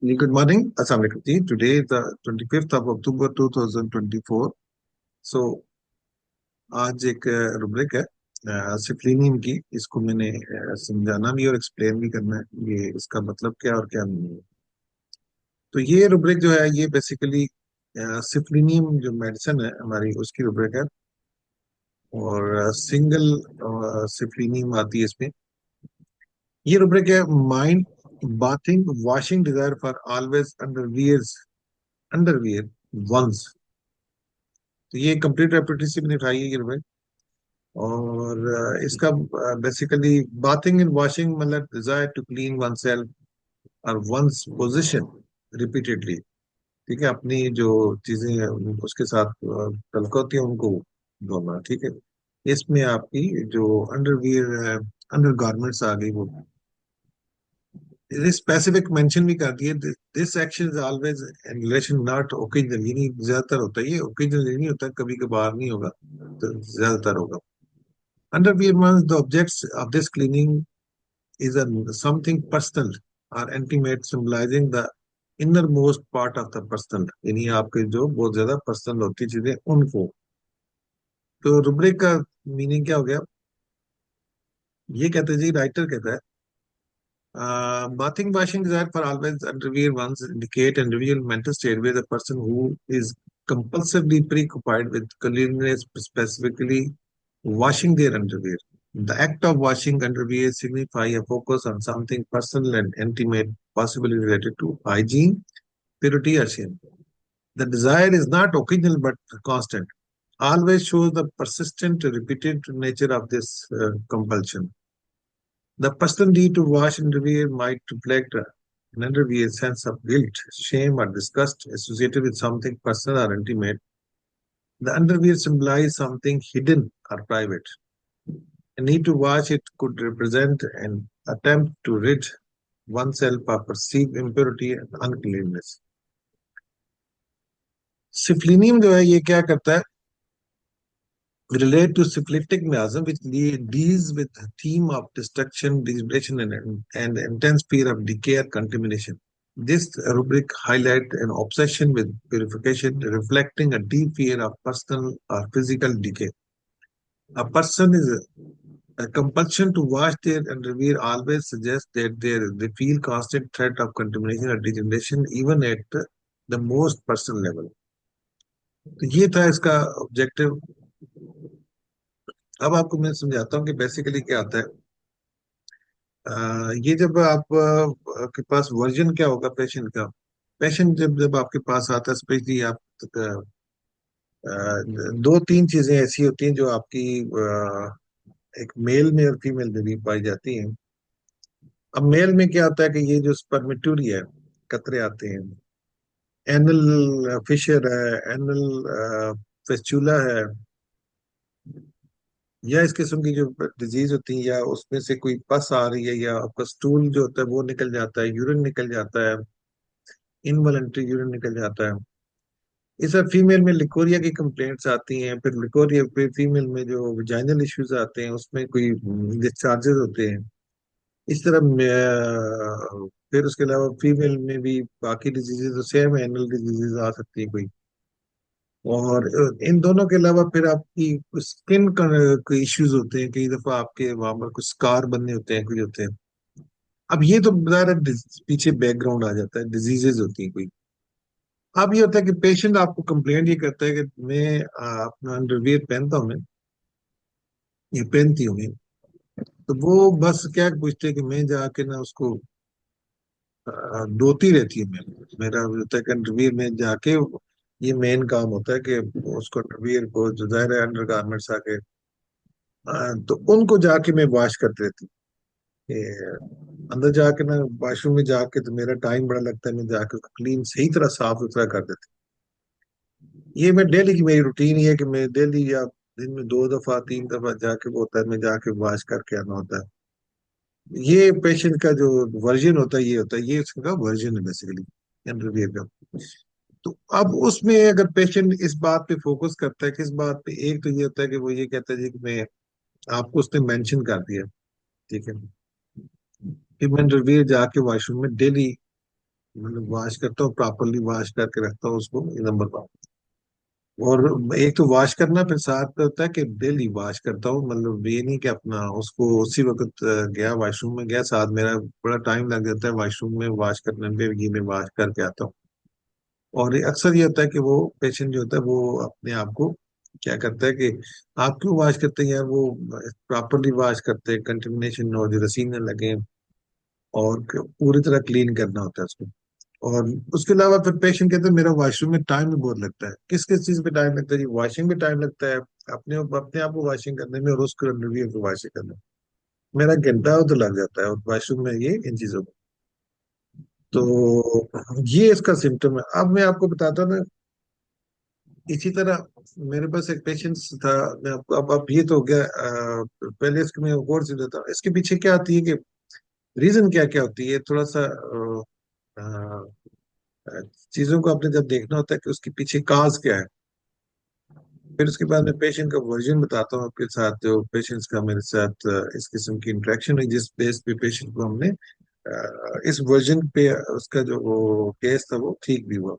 Good morning. Assalamu alaikum ji. Today is the 25th of October 2024. So आज एक rubric है सिप्लिनियम की। इसको मैंने समझाना भी और एक्सप्लेन भी करना है ये इसका मतलब क्या और क्या नहीं है। तो ये रुब्रिक जो है ये बेसिकली सिप्लिनियम जो मेडिसिन है हमारी उसकी रुब्रिक है। और सिंगल सिप्लिनियम आती है इसमें। ये रुब्रिक है mind bathing washing desire for always underwear once. तो ये कंप्लीट रेपिटेशन में उठाई है ये रुब्रिक। और इसका बेसिकली बाथिंग एंड वॉशिंग मतलब desire to clean oneself और वंस पोजिशन रिपीटेडली। ठीक है, अपनी जो चीजें हैं, उसके साथ तल्क होती है उनको धोना। ठीक है, इसमें आपकी जो अंडरवियर अंडर गारमेंट्स आ गई वो स्पेसिफिक मेंशन भी कर दिए। This action is always in relation not occasional, यानी ज्यादातर होता है, ये ओकेजनल नहीं होता, कभी कभार नहीं होगा, तो ज्यादातर होगा। Underwear means the objects of this cleaning is something personal or intimate, symbolizing the innermost part of the person, यानी आपके जो बहुत ज्यादा पर्सनल होती चीजें उनको। तो रुब्रिक का मीनिंग क्या हो गया? ये कहते हैं जी, राइटर कहता है bathing washing desire for always underwear ones indicate individual mental state where the person who is compulsively preoccupied with cleanliness, specifically washing their underwear. The act of washing underwear signify a focus on something personal and intimate, possibly related to hygiene, purity, or shame. The desire is not occasional but constant. Always shows the persistent, repeated nature of this compulsion. The personal need to wash underwear might reflect an underwear sense of guilt, shame, or disgust associated with something personal or intimate. The underwear symbolizes something hidden or private. A need to wash it could represent an attempt to rid oneself of perceived impurity and uncleanness. सिफलिनियम जो है ये क्या करता है? Relate to syphilitic miasm, which deals with the theme of destruction, degradation, and intense fear of decay or contamination. This rubric highlights an obsession with purification, reflecting a deep fear of personal or physical decay. A person is a compulsion to wash their underwear always suggests that they feel constant threat of contamination or degeneration, even at the most personal level. तो ये था इसका objective. अब आपको मैं समझाता हूँ कि बेसिकली क्या आता है। ये जब आप के पास वर्जन क्या होगा पेशेंट का। पेशेंट जब जब आपके पास आता है, स्पेशली आप दो तीन चीजें ऐसी होती हैं जो आपकी एक मेल में और फीमेल में भी पाई जाती हैं। अब मेल में क्या होता है कि ये जो स्पर्मेटूरी है, कतरे आते हैं, एनल फिशर है, एनल फेस्चुला है, या इस किस्म की जो डिजीज होती है, या उसमें से कोई पस आ रही है, या आपका स्टूल जो होता है वो निकल जाता है, यूरिन निकल जाता है, इनवॉलंटरी यूरिन निकल जाता है। इस सब फीमेल में लिकोरिया की कंप्लेंट्स आती हैं। फिर लिकोरिया फिर फीमेल में जो विजाइनल इश्यूज आते हैं उसमें कोई डिस्चार्जेस होते हैं इस तरह। फिर उसके अलावा फीमेल में भी बाकी डिजीजेज तो सेम एनल डिजीजेज आ सकती है कोई। और इन दोनों के अलावा फिर आपकी स्किन के इश्यूज होते हैं, कई दफा आपके वहां पर कुछ स्कार बनने होते हैं, कुछ होते हैं। अब ये तो बता पीछे बैकग्राउंड आ जाता है, डिजीजेज होती हैं कोई। अब ये होता है कि पेशेंट आपको कंप्लेंट ये करता है कि मैं अपना अंडरवियर पहनता हूँ, मैं ये पहनती हूँ मैं। तो वो बस क्या पूछते हैं कि मैं जाके ना उसको धोती रहती है। मैं मेरा होता है कि अंडरवियर में जाके ये मेन काम होता है कि उसको अंडरवियर को जो जाहिर है अंडर गारमेंट्स आके तो उनको जाके मैं वॉश करती रहती हूँ। अंदर जाके ना वॉशरूम में जाके तो मेरा टाइम बड़ा लगता है, मैं जाके उसको क्लीन सही तरह साफ सुथरा कर देती हूँ। ये मैं डेली की मेरी रूटीन ही है कि मैं डेली या दिन में दो दफा तीन दफा जाके वो होता है, मैं जाके वॉश करके आना होता है। ये पेशेंट का जो वर्जन होता है ये होता है, ये इसका वर्जन है बेसिकली अंडरवियर का। तो अब उसमें अगर पेशेंट इस बात पे फोकस करता है, किस बात पे, एक तो ये होता है कि वो ये कहता है जी कि मैं आपको उसने मेंशन कर दिया, ठीक है, कि मैं अंडरवियर जाके वॉशरूम में डेली मतलब वॉश करता हूँ, प्रॉपरली वॉश करके रखता हूँ उसको, ये नंबर 1। और एक तो वॉश करना, फिर साथ में होता है कि डेली वॉश करता हूँ, मतलब ये नहीं कि अपना उसको उसी वक्त गया वॉशरूम में गया, साथ मेरा बड़ा टाइम लग जाता है वॉशरूम में वॉश करने में, ये मैं वॉश करके आता हूँ। और ये अक्सर ये होता है कि वो पेशेंट जो होता है वो अपने आप को क्या करता है कि आप क्यों वॉश करते हैं यार, वो प्रॉपरली वॉश करते हैं, कंटेमिनेशन और जरासीम न लगे, और पूरी तरह क्लीन करना होता है उसको। और उसके अलावा फिर पेशेंट कहते हैं मेरा वॉशरूम में टाइम भी बहुत लगता है। किस किस चीज पे टाइम लगता है जी? वॉशिंग में टाइम लगता है, अपने आप को वॉशिंग करने में, और उसको अंडरवियर को वॉशिंग करने में मेरा घंटा तो लग जाता है, और वॉशरूम में ये इन चीजों में। तो ये इसका सिम्टम है। अब मैं आपको बताता हूँ ना, इसी तरह मेरे पास एक पेशेंट था। मैं आपको अब ये तो हो गया, पहले इसको मैं और चीज देता हूँ, इसके पीछे क्या आती है कि रीजन क्या क्या होती है, थोड़ा सा चीजों को आपने जब देखना होता है कि उसके पीछे काज क्या है। फिर उसके बाद मैं पेशेंट का वर्जन बताता हूँ आपके साथ, जो पेशेंट्स का मेरे साथ इस किस्म की इंटरेक्शन हुई, जिस बेस पे पेशेंट को हमने इस वर्जन पे उसका जो वो केस था वो ठीक भी हुआ।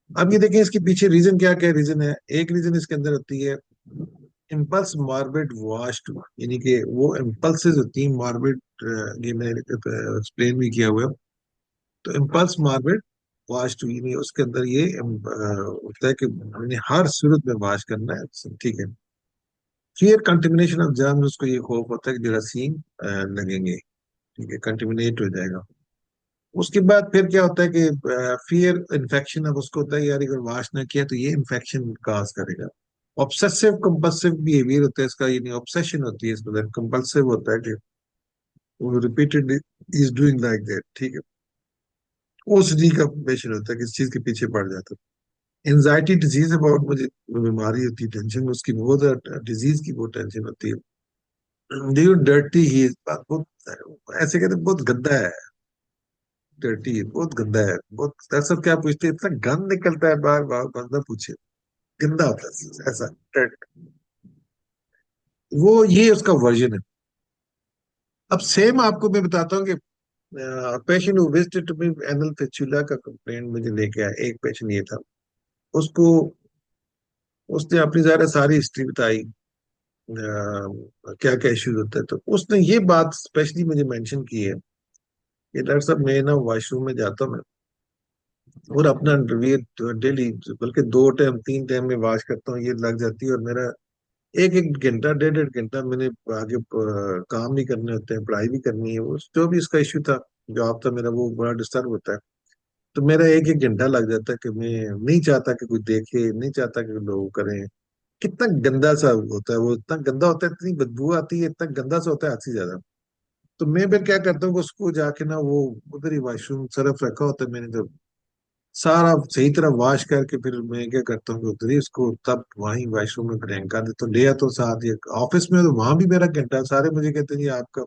अब ये देखें इसके पीछे रीजन क्या क्या रीजन है। एक रीजन इसके अंदर होती है इम्पल्स मार्बेट वाश्ड, यानी कि वो इम्पल्सेस होती हैं मार्बेट, ये मैंने एक्सप्लेन भी किया हुआ है। तो इम्पल्स मार्बेट वाश टू, यानी उसके अंदर ये होता है कि मैंने हर सूरत में वाश करना है, ठीक है। फियर कंटेमिनेशन ऑफ जर्म्स, उसको ये खौफ होता है कि जरासीम लगेंगे, ठीक है, कंटेमिनेट हो जाएगा। उसके बाद फिर क्या होता है कि फियर इन्फेक्शन, अब उसको होता है यार अगर वाश ना किया तो ये इन्फेक्शन काज करेगा। ऑब्सेसिव कंपल्सिव बिहेवियर होता है इसका, यानी ऑब्सेशन होती है इसमें, कंपल्सिव होता है कि वो repeatedly is doing like that, ठीक है। ओसीडी का पेशेंट होता है, किस चीज के पीछे पड़ जाता है। एंजाइटी डिजीज अबाउट, मुझे बीमारी होती है, टेंशन उसकी बहुत, डिजीज की बहुत टेंशन होती है। डू डर्टी ही, बहुत ऐसे कहते हैं, बहुत गंदा है, डर्टी है, बहुत गंदा है, बहुत। दरअसल क्या पूछते हैं, इतना गंद निकलता है बार बार, बंदा पूछे, गंदा होता है ऐसा dirt। वो ये उसका वर्जन है। अब सेम आपको मैं बताता हूँ कि patient who visited to me, anal fistula का कंप्लेंट मुझे लेके आया। एक पेशेंट ये था, उसको उसने अपनी ज़्यादा सारी हिस्ट्री बताई, क्या क्या इश्यूज होते हैं। तो उसने ये बात स्पेशली मुझे मेंशन की है कि डॉक्टर साहब मैं ना वॉशरूम में जाता हूँ मैं, और अपना अंडरवियर डेली, बल्कि 2 टाइम 3 टाइम में वॉश करता हूँ, ये लग जाती है। और मेरा एक एक घंटा, डेढ़ डेढ़ घंटा मैंने आगे काम भी करने होते हैं, पढ़ाई भी करनी है, वो जो भी इसका इश्यू था, जॉब था मेरा, वो बड़ा डिस्टर्ब होता है। तो मेरा एक एक घंटा लग जाता है कि मैं नहीं चाहता कि कोई देखे, नहीं चाहता कि लोग करें। कितना गंदा सा होता है वो, इतना गंदा होता है, इतनी बदबू आती है, इतना गंदा सा होता है, हद से ज्यादा। तो मैं फिर क्या करता हूँ कि उसको जाके ना, वो उधर ही वॉशरूम सरफ रखा होता है मैंने, तो सारा सही तरह वॉश करके फिर मैं क्या करता हूँ कि उधर ही उसको तब वहीं वॉशरूम में फिर हैंग कर देता हूँ। ले आता हूँ साथ ही ऑफिस में, तो वहां भी मेरा घंटा, सारे मुझे कहते हैं जी आपका,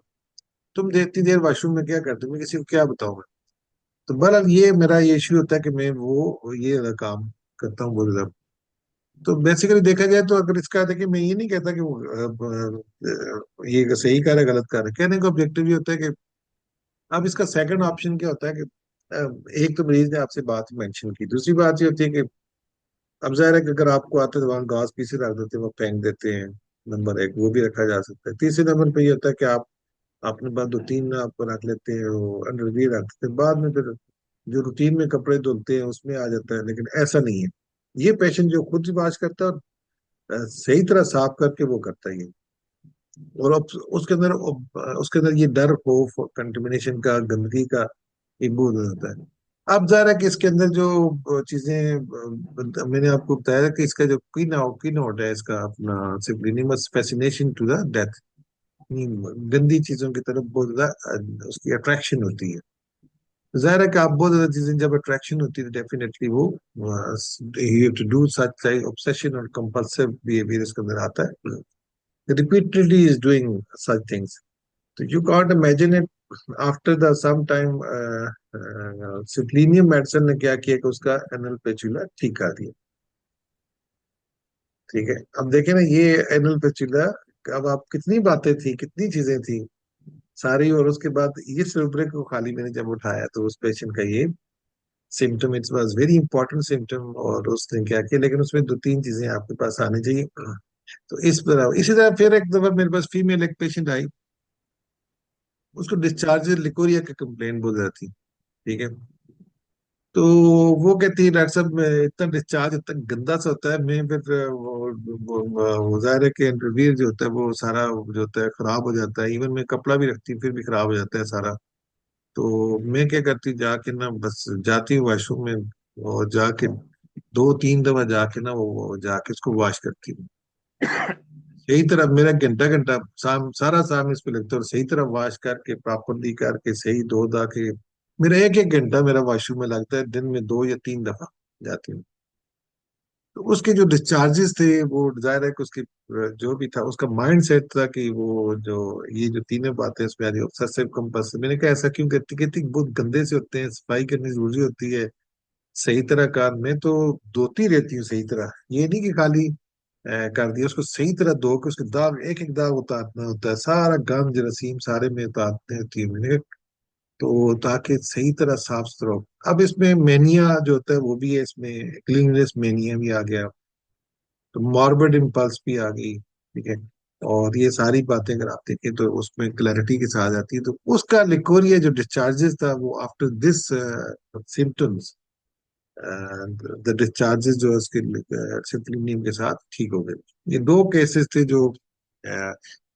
तुम इतनी देर वॉशरूम में क्या करते हो, मैं किसी को क्या बताऊँ मैं। तो बहरहाल ये मेरा ये इश्यू होता है कि मैं वो ये वाला काम करता हूँ बहुत। तो बेसिकली देखा जाए तो अगर इसका, देखिए मैं ये नहीं कहता कि वो ये सही कर है गलत कर है, कहने का ऑब्जेक्टिव ये होता है कि अब इसका सेकंड ऑप्शन क्या होता है कि एक तो मरीज ने आपसे बात मेंशन की, दूसरी बात ये होती है कि अब जाहिर है कि अगर आपको आते तो वहाँ घास पीछे रख देते हैं, वो फेंक देते हैं, नंबर एक वो भी रखा जा सकता है। तीसरे नंबर पे ये होता है कि आप अपने पास 2 3 आप रख लेते हैं, वो अंडरवियर रख देते हैं, बाद में फिर जो रूटीन में कपड़े धुलते हैं उसमें आ जाता है। लेकिन ऐसा नहीं है, ये पेशेंट जो खुद वॉश करता है और सही तरह साफ करके वो करता ही है। और अब उसके अंदर ये डर खौफ कंटेमिनेशन का, गंदगी का एक बोध हो जाता है। अब जा रहा है कि इसके अंदर जो चीजें मैंने आपको बताया कि इसका जो की नोट है इसका अपना, सिर्फ फैसिनेशन टू द डेथ, गंदी चीजों की तरफ बहुत ज्यादा उसकी अट्रैक्शन होती है। जाहिर है कि आप बहुत ज्यादा चीजें जब अट्रैक्शन होती है, डेफिनेटली वो you to do such obsession और कंपल्सिव बिहेवियर इसके अंदर आता है, repeatedly is doing such things. So you can't imagine it after the some time सिप्लिनियम मेडिसिन ने क्या किया कि उसका एनल पेचुला ठीक कर दिया, ठीक है। अब देखें ना ये एनल पेचुला, अब आप कितनी बातें थी, कितनी चीजें थी सारी, और उसके बाद ये सिलब्रे को खाली मैंने जब उठाया तो उस पेशेंट का ये symptom, it was very important symptom, और उसने क्या किया, लेकिन उसमें दो तीन चीजें आपके पास आनी चाहिए। तो इसी तरह फिर एक दफा मेरे पास फीमेल एक पेशेंट आई, उसको डिस्चार्ज लिकोरिया की कंप्लेन बोल रही थी। ठीक है। तो वो कहती है डॉक्टर साहब इतना डिस्चार्ज इतना गंदा सा होता है, मैं फिर वो जाहिर है कि इंटरव्यू जो होता है वो सारा जो होता है खराब हो जाता है, इवन मैं कपड़ा भी रखती हूँ फिर भी खराब हो जाता है सारा। तो मैं क्या करती हूँ, जाके ना बस जाती हूँ वॉशरूम में, और जाके दो तीन दफा जाके ना वो जाके उसको वॉश करती हूँ। सही तरह मेरा घंटा घंटा शाम सारा शाम इस पे लगता है, और सही तरह वॉश करके प्रॉपरली करके सही धो धा के मेरा एक एक घंटा मेरा वॉशरूम में लगता है, दिन में दो या तीन दफा जाती हूँ। तो उसके जो डिस्चार्जेस थे वो जाहिर है कि उसकी जो भी था उसका माइंड सेट था कि वो जो ये जो तीनों बातें उसमें आ रही, ऑब्सेसिव कंपल्सिव, मैंने कहा ऐसा क्यों कहती, कहती बहुत गंदे से होते हैं, सफाई करनी जरूरी होती है सही तरह का, मैं तो धोती रहती हूँ सही तरह, ये नहीं कि खाली कर दिया, उसको सही तरह धो के उसके दाग एक एक दाग उतारना होता है, सारा गंद जरासीम सारे में उतारते होती है मैंने, तो ताकि सही तरह साफ सुथरा हो। अब इसमें मेनिया जो होता है वो भी है, इसमें क्लीननेस मेनिया भी आ गया, तो मॉर्बिड इम्पल्स भी आ गई। ठीक है। और ये सारी बातें अगर आप देखें तो उसमें क्लैरिटी के साथ आती है, तो उसका लिकोरिया जो डिस्चार्जेस था वो after this symptoms, the discharges जो है उसके सिम्फनी के साथ ठीक हो गए। ये दो केसेस थे जो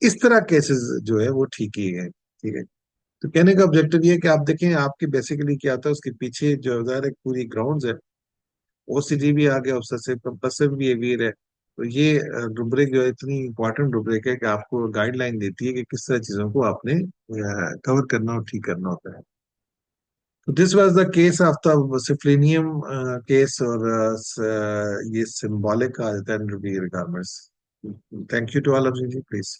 इस तरह केसेस जो है वो ठीक ही है। ठीक है। तो कहने का ऑब्जेक्टिव ये है कि आप देखें आपकी बेसिकली क्या था उसके पीछे जो ज़ाहिर है पूरी ग्राउंड्स है, ओसीडी भी आ गया, ऑब्सेसिव कंपल्सिव बिहेवियर है। तो ये रुब्रिक जो है इतनी इंपॉर्टेंट रुब्रिक है कि आपको गाइडलाइन देती है कि किस तरह चीजों को आपने कवर करना और ठीक करना होता है। तो this was the case of the सिफ्लिनियम केस, और ये सिंबॉलिक आ जाता है रुबी रिगार्मेंट्स। Thank you to all of you, please.